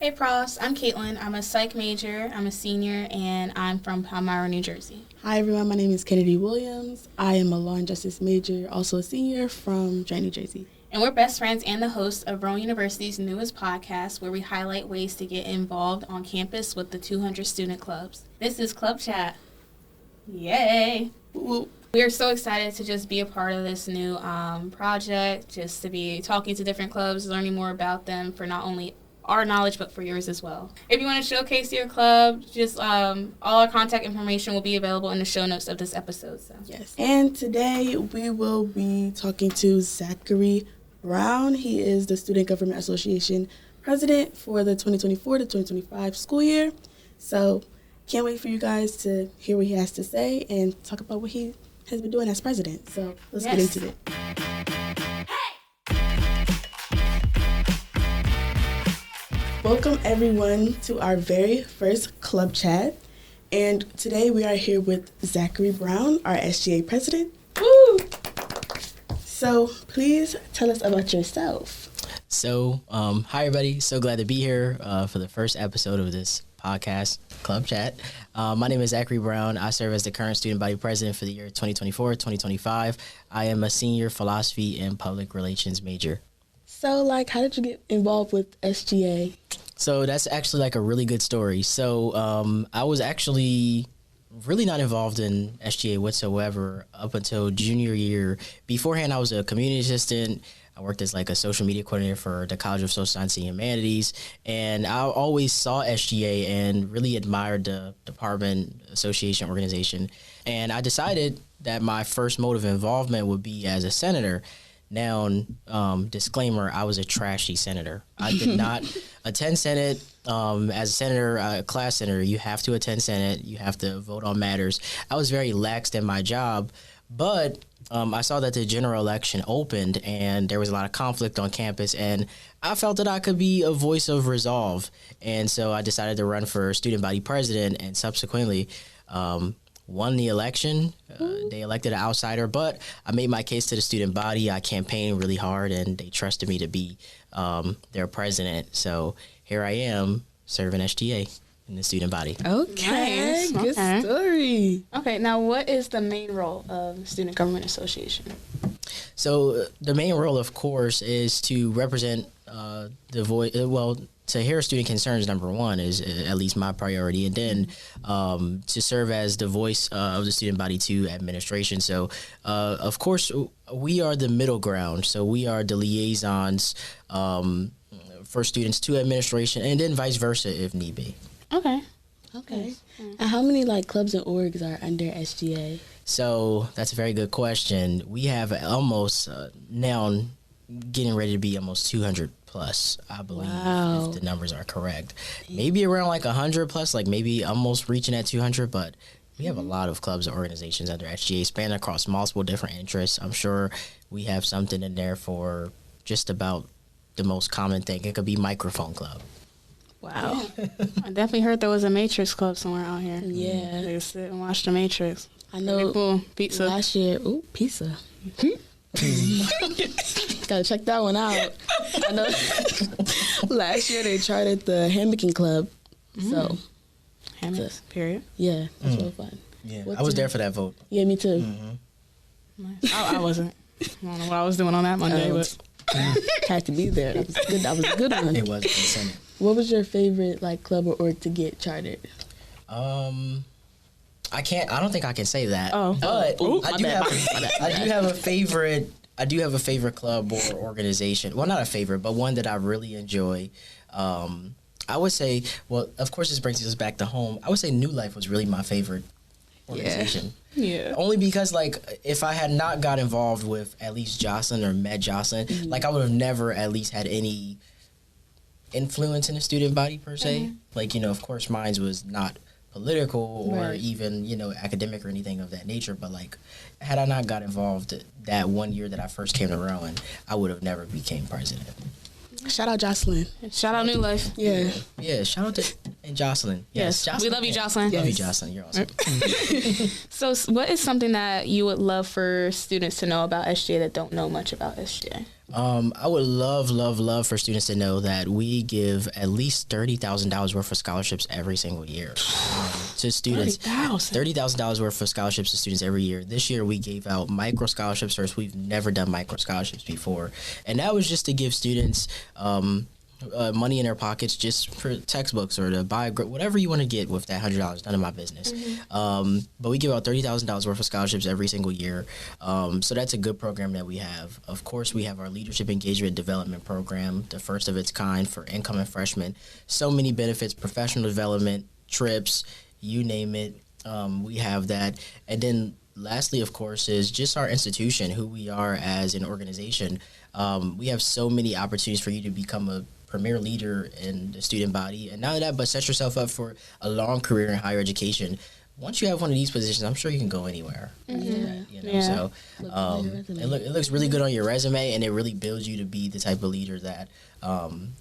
Hey Pros, I'm Kaitlyn. I'm a psych major, I'm a senior, and I'm from Palmyra, New Jersey. Hi everyone, my name is Kynedy Williams. I am a law and justice major, also a senior from Trenton, New Jersey. And we're best friends and the hosts of Rowan University's newest podcast, where we highlight ways to get involved on campus with the 200 student clubs. This is ClubChat. Yay! Woo. We are so excited to just be a part of this new project, just to be talking to different clubs, learning more about them for not only our knowledge, but for yours as well. If you want to showcase your club, just all our contact information will be available in the show notes of this episode. So. Yes. And today we will be talking to Zackary Brown. He is the Student Government Association President for the 2024 to 2025 school year. So can't wait for you guys to hear what he has to say and talk about what he has been doing as president. So let's get into it. Welcome everyone to our very first Club Chat. And today we are here with Zackary Brown, our SGA President. Woo! So please tell us about yourself. So, hi everybody. So glad to be here for the first episode of this podcast, Club Chat. My name is Zackary Brown. I serve as the current student body president for the year 2024-2025. I am a senior philosophy and public relations major. So, how did you get involved with SGA? So that's actually a really good story. So I was actually really not involved in SGA whatsoever up until junior year. Beforehand, I was a community assistant. I worked as a social media coordinator for the College of Social Science and Humanities. And I always saw SGA and really admired the department, association, organization. And I decided that my first mode of involvement would be as a senator. Now, disclaimer, I was a trashy senator. I did not attend Senate. As a senator, class senator, you have to attend Senate. You have to vote on matters. I was very lax in my job, but I saw that the general election opened and there was a lot of conflict on campus, and I felt that I could be a voice of resolve. And so I decided to run for student body president and subsequently won the election. They elected an outsider, but I made my case to the student body. I campaigned really hard, and they trusted me to be their president. So here I am serving SGA in the student body. Okay, Nice. good story. Okay, now what is the main role of the Student Government Association? So the main role, of course, is to represent the voice. To hear student concerns, number one, is at least my priority, and then to serve as the voice of the student body to administration. So, of course, we are the middle ground. So we are the liaisons for students to administration, and then vice versa if need be. Okay. And how many clubs and orgs are under SGA? So that's a very good question. We have almost now getting ready to be almost 200 plus, I believe, if the numbers are correct. Maybe around 100 plus, maybe almost reaching at 200, but we have a lot of clubs and organizations under SGA spanning across multiple different interests. I'm sure we have something in there for just about the most common thing. It could be microphone club. Wow. I definitely heard there was a Matrix club somewhere out here. Yeah. They sit and watch the Matrix. I know. Cool. Pizza. Last year, pizza. Gotta check that one out. I know. Last year they charted the Hammocking Club. So Hammocks, period. Yeah, that's real fun. Yeah, I was there for that vote. Yeah, me too. Nice. I wasn't. I don't know what I was doing on that Monday, but had to be there. That was good. That was a good one. It was in the Senate. What was your favorite club or org to get chartered? I don't think I can say that. Oh. But I do have a favorite. I do have a favorite club or organization. Well, not a favorite, but one that I really enjoy. I would say, well, of course, this brings us back to home. I would say New Life was really my favorite organization. Yeah. Only because, if I had not got involved with at least Jocelyn or met Jocelyn, I would have never at least had any influence in the student body per se. Of course, mine was not political or even, academic or anything of that nature. But had I not got involved that one year that I first came to Rowan, I would have never became president. Shout out Jocelyn. Shout out New Life. Yeah. Yeah, shout out to Jocelyn. Yes. Jocelyn. We love you, Jocelyn. Love you, Jocelyn. You're awesome. So what is something that you would love for students to know about SGA that don't know much about SGA? I would love for students to know that we give at least $30,000 worth of scholarships every single year to students. $30,000 worth of scholarships to students every year. This year we gave out micro scholarships. First, we've never done micro scholarships before, and that was just to give students money in their pockets just for textbooks or to buy whatever you want to get with that $100. None of my business. But we give out $30,000 worth of scholarships every single year. So that's a good program that we have. Of course, we have our leadership engagement development program, the first of its kind for incoming freshmen. So many benefits: professional development, trips, you name it. We have that, and then lastly, of course, is just our institution, who we are as an organization. We have so many opportunities for you to become a premier leader in the student body, and not only that, but set yourself up for a long career in higher education. Once you have one of these positions, I'm sure you can go anywhere. So it looks really good on your resume, and it really builds you to be the type of leader that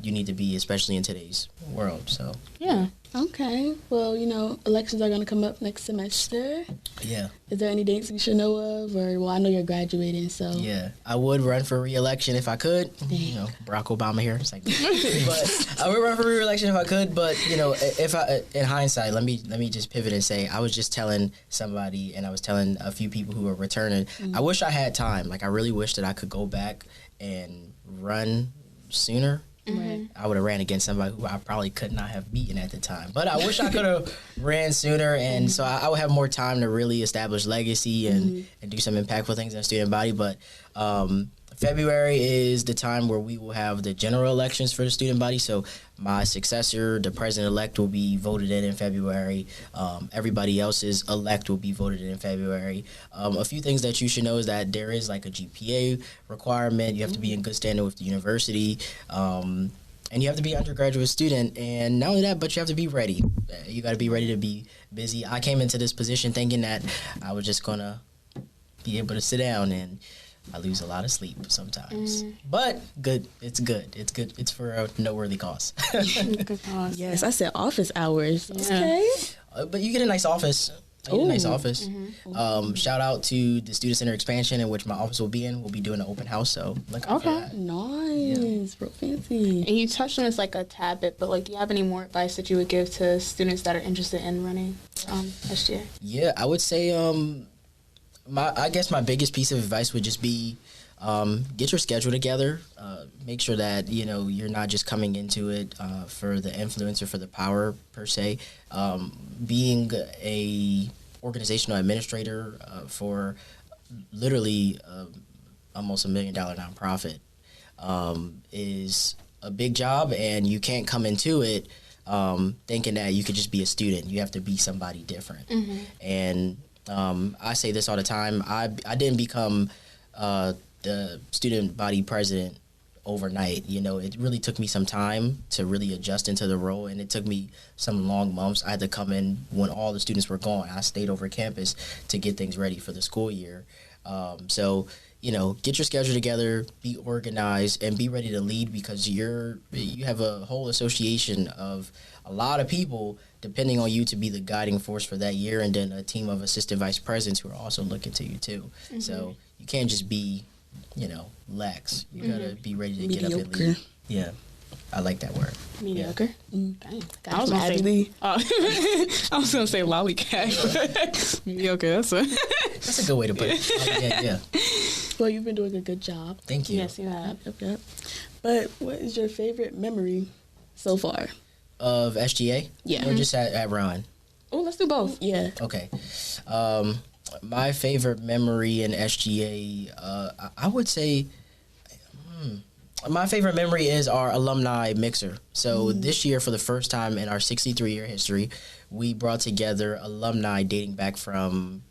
you need to be, especially in today's world. So Okay. Well, elections are going to come up next semester. Yeah. Is there any dates we should know of? Or, I know you're graduating, so. Yeah. I would run for re-election if I could. Barack Obama here. It's like, but I would run for re-election if I could. But, if I, in hindsight, let me just pivot and say, I was just telling somebody, and I was telling a few people who are returning, I wish I had time. Like, I really wish that I could go back and run sooner. Right. I would have ran against somebody who I probably could not have beaten at the time. But I wish I could have ran sooner, and so I would have more time to really establish legacy and do some impactful things in the student body. But February is the time where we will have the general elections for the student body. So my successor, the president-elect, will be voted in February. Everybody else's elect will be voted in February. A few things that you should know is that there is like a GPA requirement. You have to be in good standing with the university. And you have to be an undergraduate student. And not only that, but you have to be ready. You got to be ready to be busy. I came into this position thinking that I was just going to be able to sit down, and I lose a lot of sleep sometimes. But good. It's good. It's good. It's for a noteworthy cause. Good cause. Yes, I said office hours. Yeah. Okay. But you get a nice office. Shout out to the Student Center expansion, in which my office will be in. We'll be doing an open house, so look out for that. Nice. Real fancy. And you touched on this like a tad bit, but do you have any more advice that you would give to students that are interested in running SGA? Yeah, I would say I guess my biggest piece of advice would just be get your schedule together. Make sure that you're not just coming into it for the influence or for the power per se. Being a organizational administrator for literally almost $1 million nonprofit is a big job, and you can't come into it thinking that you could just be a student. You have to be somebody different. And I say this all the time. I didn't become the student body president overnight. It really took me some time to really adjust into the role, and it took me some long months. I had to come in when all the students were gone. I stayed over campus to get things ready for the school year. So get your schedule together, be organized, and be ready to lead, because you have a whole association of a lot of people depending on you to be the guiding force for that year, and then a team of assistant vice presidents who are also looking to you too. So you can't just be, lax. You gotta be ready to get up and lead. Yeah, I like that word. Mediocre. Dang. I was gonna say lollygag. Mediocre. That's a good way to put it. Yeah. Well, you've been doing a good job. Thank you. Yes, you have. Yep. But what is your favorite memory so far? Of SGA? Yeah. Or just at Rowan? Oh, let's do both. Yeah. Okay. My favorite memory in SGA, I would say, my favorite memory is our alumni mixer. So this year, for the first time in our 63-year history, we brought together alumni dating back from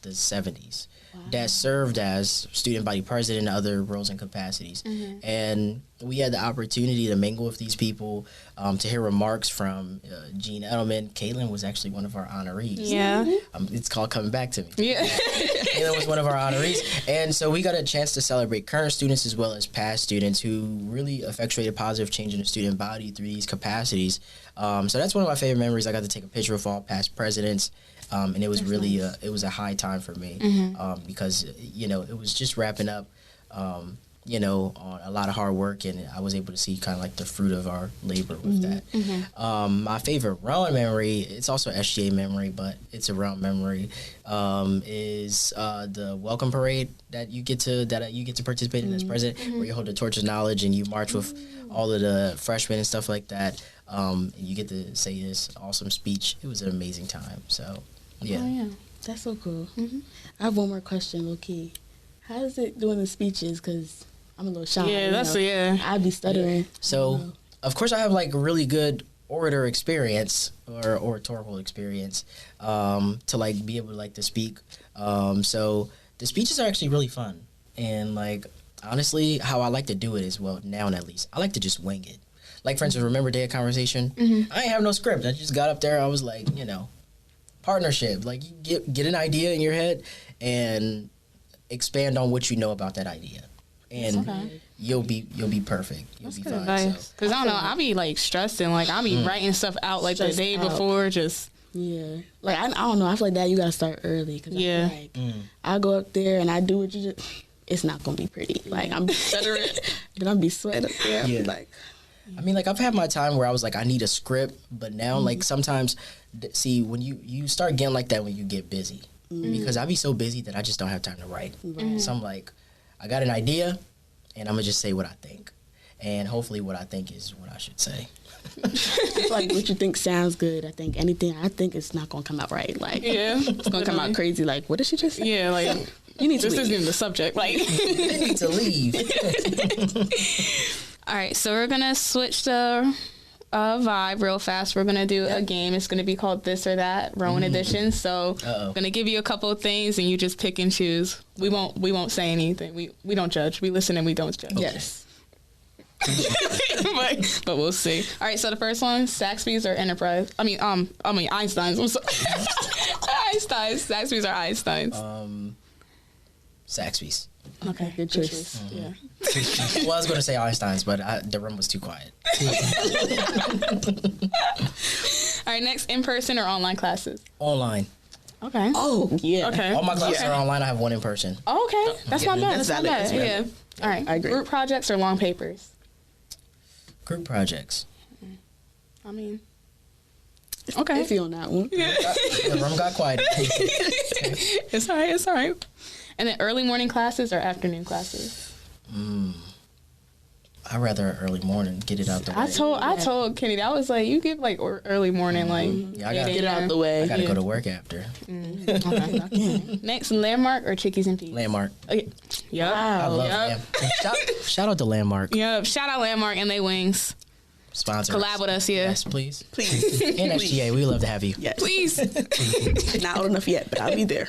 the 70s. That served as student body president and other roles and capacities. And we had the opportunity to mingle with these people, to hear remarks from Gene Edelman. Kaitlyn was actually one of our honorees. Yeah. It's called Coming Back to Me. Yeah. Kaitlyn was one of our honorees. And so we got a chance to celebrate current students as well as past students who really effectuated positive change in the student body through these capacities. So that's one of my favorite memories. I got to take a picture of all past presidents. And it was really it was a high time for me because it was just wrapping up on a lot of hard work, and I was able to see kind of like the fruit of our labor with that. My favorite Rowan memory, it's also SGA memory, but it's a Rowan memory, is the welcome parade that you get to participate in as president, where you hold the torch of knowledge and you march with all of the freshmen and stuff like that. And you get to say this awesome speech. It was an amazing time. So, yeah. Oh, yeah. That's so cool. I have one more question, low-key. How is it doing the speeches? Because I'm a little shy. I'd be stuttering. So, of course, I have like a really good orator experience or oratorical experience to like be able to like to speak. So the speeches are actually really fun. And like, honestly, how I like to do it is, well, now at least, I like to just wing it. Like, for instance, remember Day of Conversation? I didn't have no script. I just got up there. I was like, partnership. Like, you get an idea in your head and expand on what you know about that idea. And you'll be perfect. You'll be fine. Because I don't know, I'll be like stressing. Like, I'll be writing stuff out like the day before. Just like I don't know. I feel like that you gotta start early. Cause I feel like I go up there and I do what you just. It's not gonna be pretty. Like, I'm stuttering, then I'm be sweating up there. Yeah. Like, I mean, like, I've had my time where I was like, I need a script, but now like sometimes, see, when you start getting like that when you get busy, because I be so busy that I just don't have time to write. So I'm like, I got an idea, and I'm gonna just say what I think, and hopefully what I think is what I should say. Like, what you think sounds good. I think anything I think it's not gonna come out right. Like, it's gonna come out crazy. Like, what did she just say? Yeah, like you need to this leave. isn't the subject. Like, You need to leave. all right, so we're gonna switch the vibe real fast. We're gonna do a game. It's gonna be called This or That, Rowan Edition. So I'm gonna give you a couple of things, and you just pick and choose. We won't say anything. We don't judge. We listen and we don't judge. Okay. Yes. but we'll see. All right, so the first one, Saxby's or Enterprise? I mean Einstein's. I'm sorry. Einstein's. Saxby's or Einstein's? Saxby's. Okay, good choice. Yeah. Well, I was going to say Einstein's, but the room was too quiet. All right, next, in person or online classes? Online. Okay. Oh, yeah. Okay. All my classes are online. I have one in person. Oh, okay. That's not bad. That's That's not valid. bad. That's Yeah. All right. I agree. Group projects or long papers? Group projects. I mean, okay. Iffy on that one. The room got quiet. It's all right. It's all right. And then early morning classes or afternoon classes? I'd rather early morning, get it out the way. I told Kynedy, I was like, you give like early morning, like Yeah, I gotta Get it out the way. I gotta go to work after. Okay. Next, Landmark or Chickies and Peas? Landmark. Okay. Yep. I love Yep. Landmark. Shout out to Landmark. Yep. Shout out Landmark and they wings. Sponsor. Collab with us, yeah. Yes, please. Please. And SGA, we would love to have you. Yes. Please. Not old enough yet, but I'll be there.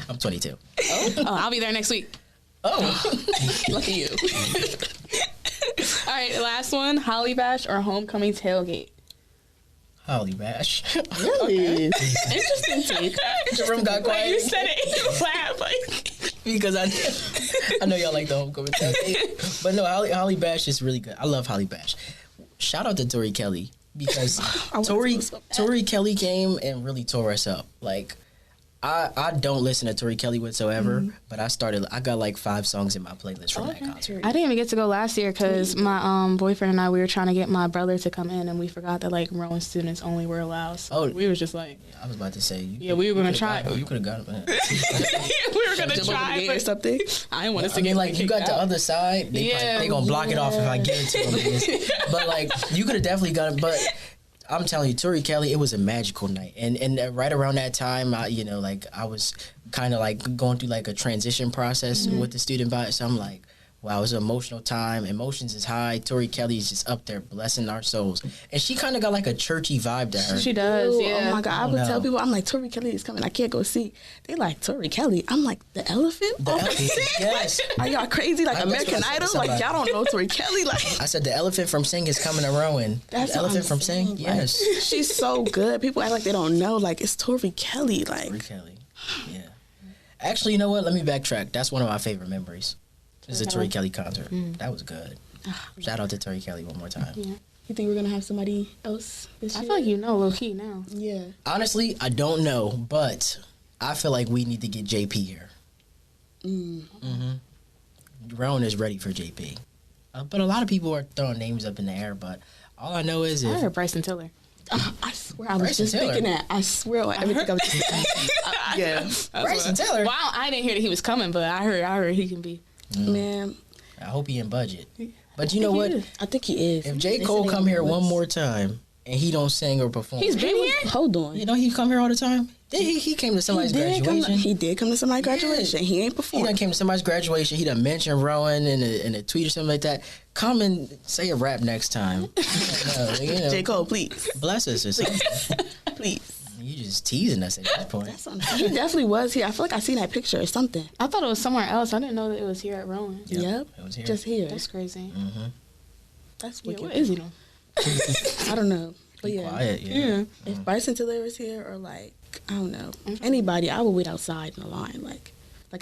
I'm 22. Oh, I'll be there next week. Oh. Lucky you. All right, last one, Holly Bash or Homecoming Tailgate? Holly Bash. Really? Interesting take. The room got quiet. You said it, you laughed like. Because I know y'all like the homecoming tailgate. But no, Holly Bash is really good. I love Holly Bash. Shout out to Tori Kelly, because Tori Kelly came and really tore us up. Like, I don't listen to Tori Kelly whatsoever, but I got like 5 songs in my playlist from that concert. I didn't even get to go last year because my boyfriend and I, we were trying to get my brother to come in, and we forgot that like Rowan students only were allowed. So we was just like, I was about to say, we were gonna try. You could have got him. We were gonna try, but something. I didn't want us to I mean, get like, you got out. the other side. They gonna block it off if I give it to them. But like, you could have definitely got it. But I'm telling you, Tori Kelly, it was a magical night. And right around that time, I was kind of like going through like a transition process with the student body. So I'm like, wow, it was an emotional time. Emotions is high. Tori Kelly is just up there blessing our souls. And she kind of got like a churchy vibe to her. She does, yeah. Oh my God, I would tell people, I'm like, Tori Kelly is coming. I can't go see. They like, Tori Kelly. I'm like, the elephant? The elephant, yes. Are y'all crazy? Like That's what American I said to Idol? Like, somebody. y'all don't know Tori Kelly? Like, I said the elephant from Sing is coming to Rowan. That's the what elephant I'm from saying. Sing? Yes. Like, she's so good. People act like they don't know. Like, it's Tori Kelly. Like, Tori Kelly. Yeah. Actually, you know what? Let me backtrack. That's one of my favorite memories. Is the Tori Kelly concert. That was good. Shout out to Tori Kelly one more time. yeah. You think we're going to have somebody else this I year? feel like you know low key now. Yeah. Honestly, I don't know, but I feel like we need to get JP here. Rowan is ready for JP. But a lot of people are throwing names up in the air. But all I know is I heard Bryson Tiller. I swear I was just thinking that. I swear on everything I was just thinking. Bryson Tiller. Wow, I didn't hear that he was coming, but I heard he can be. Man, I hope he in budget. But you know what? I think he is. If J. Cole come here one more time and he don't sing or perform, He's been here. Hold on. You know he come here all the time. He came to somebody's graduation. He did come to somebody's graduation. He ain't He performed. done came to somebody's graduation. He done mentioned Rowan in a tweet or something like that. Come and say a rap next time. J. Cole, please. Bless us or something. Please. You just teasing us at this point. That's what I'm saying. He definitely was here. I feel like I seen that picture or something. I thought it was somewhere else. I didn't know that it was here at Rowan. Yep. It was here. Just here. That's crazy. Mm-hmm. That's Yeah, wicked. what is he doing? I don't know. But yeah. Quiet, yeah. If Bryson Tiller is here or like, I don't know, anybody, I would wait outside in the line. Like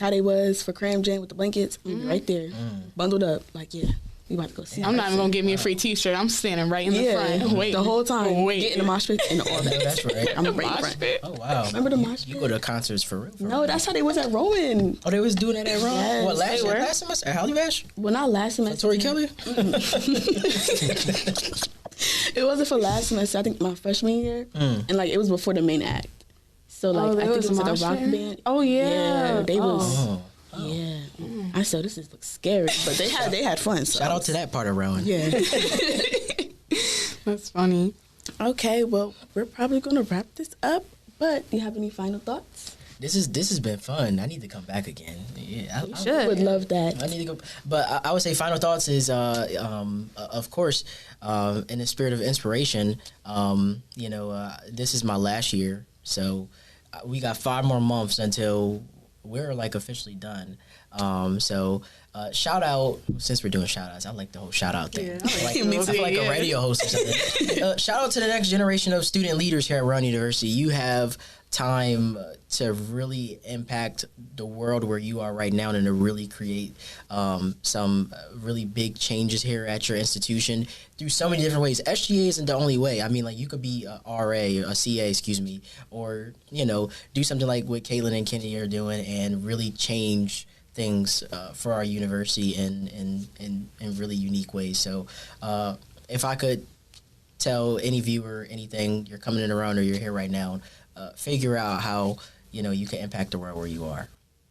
how they was for Cram Jam with the blankets. I'm gonna be right there. Bundled up. Like, yeah. We about to go see. I'm not even gonna get me a free T-shirt. I'm standing right in the front, waiting the whole time. Wait, Getting the mosh pit and all that. That's right. I'm right in front. pit. Oh wow. Remember the mosh You pit? go to concerts for real? No, that's how they was at Rowan. Oh, they was doing that at Rowan? Yes, What, they were. last semester? At Holly Bash? Well, not last semester. Tori Kelly? It wasn't for last semester. I think my freshman year, and like it was before the main act. So like I think it was like a rock band. Oh yeah, they was. Oh. Yeah, I said this looks scary, but they had fun. So. Shout out to that part of Rowan. Yeah. that's funny. Okay, well we're probably gonna wrap this up. But do you have any final thoughts? This has been fun. I need to come back again. Yeah, I should. I would love that. I need to go, but I would say final thoughts is, of course, in the spirit of inspiration. This is my last year, so we got 5 more months until we're like officially done. So shout out, since we're doing shout outs, I like the whole shout out thing. Yeah, I feel like a radio host or something. Shout out to the next generation of student leaders here at Rowan University. You have time to really impact the world where you are right now and to really create some really big changes here at your institution through so many different ways. SGA isn't the only way. I mean, like, you could be a RA, a CA, or, do something like what Kaitlyn and Kynedy are doing and really change things for our university in really unique ways. So if I could tell any viewer anything, you're coming in around or you're here right now, figure out how you can impact the world where you are.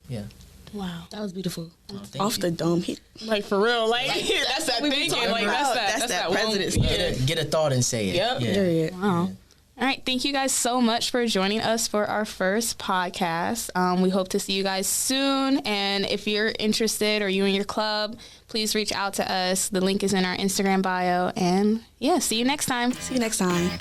Yeah. Wow, that was beautiful. Off the dome. Like for real, like that's that thinking. Like that's that president's. Get a thought and say it. Yep. Yeah. Wow. All right, thank you guys so much for joining us for our first podcast. We hope to see you guys soon, and if you're interested or you and your club, please reach out to us. The link is in our Instagram bio, and yeah, see you next time. See you next time.